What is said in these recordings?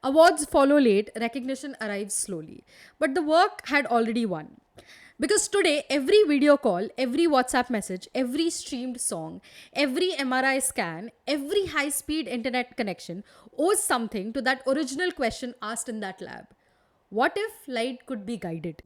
Awards follow late, recognition arrives slowly. But the work had already won. Because today, every video call, every WhatsApp message, every streamed song, every MRI scan, every high speed internet connection owes something to that original question asked in that lab. What if light could be guided?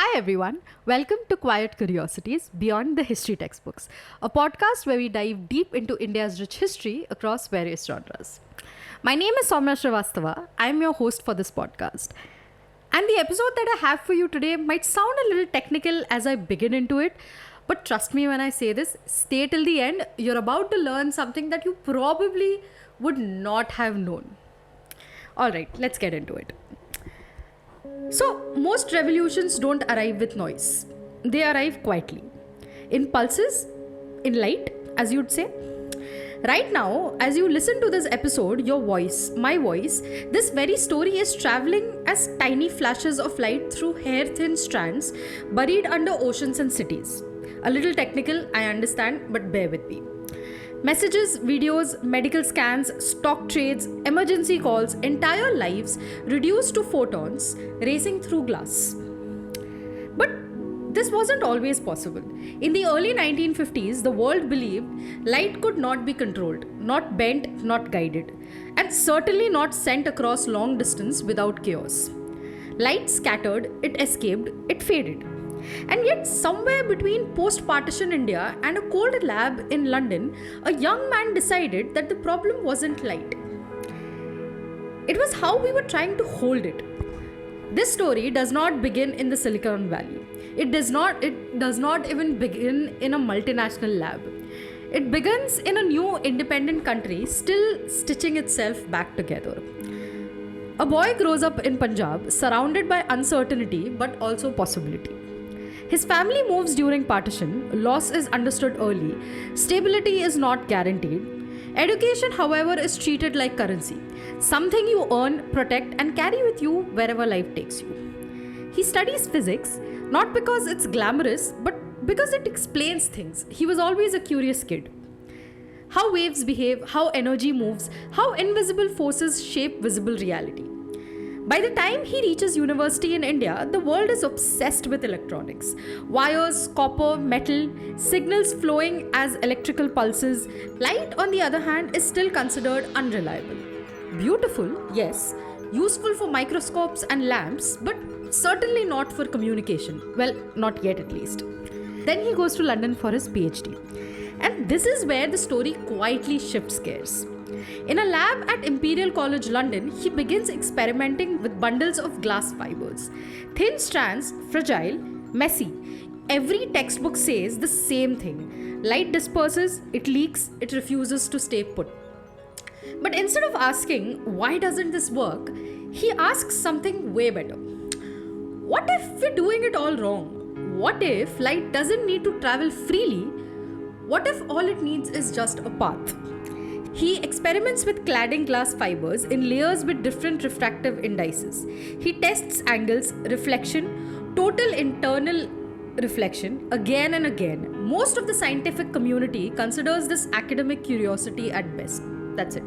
Hi everyone, welcome to Quiet Curiosities Beyond the History Textbooks, a podcast where we dive deep into India's rich history across various genres. My name is Soumya Srivastava. I'm your host for this podcast. And the episode that I have for you today might sound a little technical as I begin into it, but trust me when I say this, stay till the end. You're about to learn something that you probably would not have known. Alright, let's get into it. So, most revolutions don't arrive with noise, they arrive quietly. In pulses, in light, as you'd say. Right now, as you listen to this episode, your voice, my voice, this very story is traveling as tiny flashes of light through hair thin strands buried under oceans and cities. A little technical, I understand, but bear with me. Messages, videos, medical scans, stock trades, emergency calls, entire lives reduced to photons racing through glass. But this wasn't always possible. In the early 1950s, the world believed light could not be controlled, not bent, not guided, and certainly not sent across long distance without chaos. Light scattered, it escaped, it faded. And yet, somewhere between post partition India and a cold lab in London, a young man decided that the problem wasn't light. It was how we were trying to hold it. This story does not begin in the Silicon Valley. It does not even begin in a multinational lab. It begins in a new independent country still stitching itself back together. A boy grows up in Punjab, surrounded by uncertainty but also possibility. His family moves during partition, loss is understood early, stability is not guaranteed. Education, however, is treated like currency, something you earn, protect, and carry with you wherever life takes you. He studies physics, not because it's glamorous, but because it explains things. He was always a curious kid. How waves behave, how energy moves, how invisible forces shape visible reality. By the time he reaches university in India, the world is obsessed with electronics. Wires, copper, metal, signals flowing as electrical pulses. Light, on the other hand, is still considered unreliable. Beautiful, yes. Useful for microscopes and lamps, but certainly not for communication. Well, not yet at least. Then he goes to London for his PhD. And this is where the story quietly shifts gears. In a lab at Imperial College London, he begins experimenting with bundles of glass fibers. Thin strands, fragile, messy. Every textbook says the same thing. Light disperses, it leaks, it refuses to stay put. But instead of asking, why doesn't this work? He asks something way better. What if we're doing it all wrong? What if light doesn't need to travel freely? What if all it needs is just a path? He experiments with cladding glass fibers in layers with different refractive indices. He tests angles, reflection, total internal reflection again and again. Most of the scientific community considers this academic curiosity at best. That's it.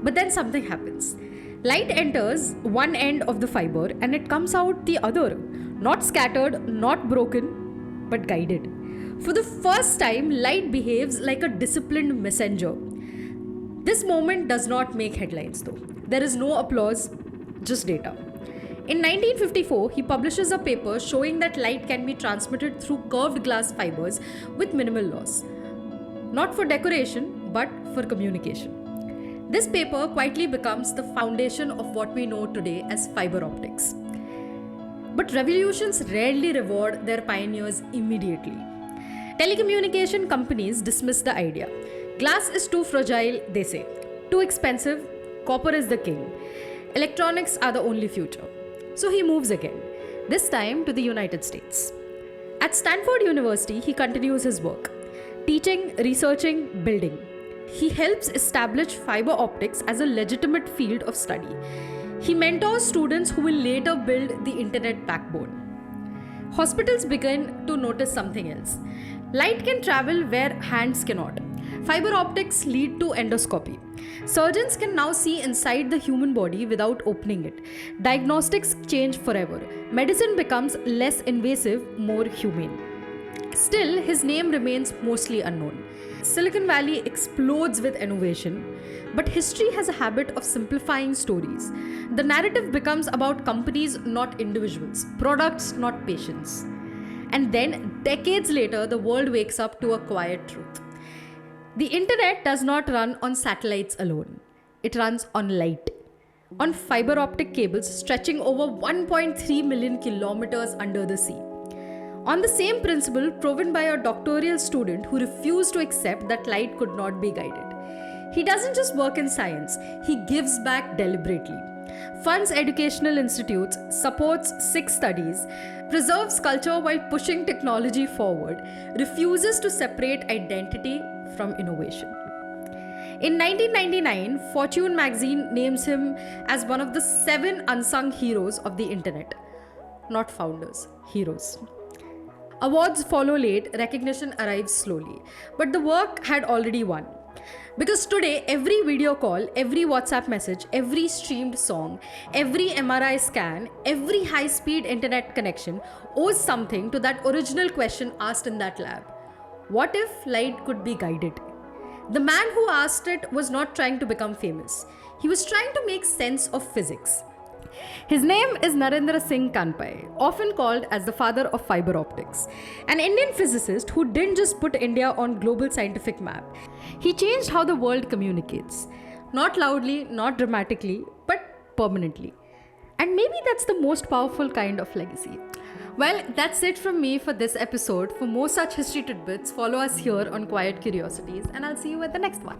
But then something happens. Light enters one end of the fiber and it comes out the other. Not scattered, not broken, but guided. For the first time, light behaves like a disciplined messenger. This moment does not make headlines though. There is no applause, just data. In 1954, he publishes a paper showing that light can be transmitted through curved glass fibers with minimal loss. Not for decoration, but for communication. This paper quietly becomes the foundation of what we know today as fiber optics. But revolutions rarely reward their pioneers immediately. Telecommunication companies dismiss the idea. Glass is too fragile, they say. Too expensive, copper is the king. Electronics are the only future. So he moves again, this time to the United States. At Stanford University, he continues his work, teaching, researching, building. He helps establish fiber optics as a legitimate field of study. He mentors students who will later build the internet backbone. Hospitals begin to notice something else. Light can travel where hands cannot. Fiber optics lead to endoscopy. Surgeons can now see inside the human body without opening it. Diagnostics change forever. Medicine becomes less invasive, more humane. Still, his name remains mostly unknown. Silicon Valley explodes with innovation, but history has a habit of simplifying stories. The narrative becomes about companies, not individuals, products, not patients. And then, decades later, the world wakes up to a quiet truth. The internet does not run on satellites alone. It runs on light, on fiber optic cables stretching over 1.3 million kilometers under the sea. On the same principle proven by a doctoral student who refused to accept that light could not be guided. He doesn't just work in science, he gives back deliberately. Funds educational institutes, supports sick studies, preserves culture while pushing technology forward, refuses to separate identity from innovation. In 1999, Fortune magazine names him as one of the 7 unsung heroes of the internet. Not founders, heroes. Awards follow late, recognition arrives slowly. But the work had already won. Because today, every video call, every WhatsApp message, every streamed song, every MRI scan, every high-speed internet connection owes something to that original question asked in that lab. What if light could be guided? The man who asked it was not trying to become famous. He was trying to make sense of physics. His name is Narinder Singh Kapany, often called as the father of fiber optics, an Indian physicist who didn't just put India on global scientific map. He changed how the world communicates, not loudly, not dramatically, but permanently. And maybe that's the most powerful kind of legacy. Well, that's it from me for this episode. For more such history tidbits, follow us here on Quiet Curiosities, and I'll see you at the next one.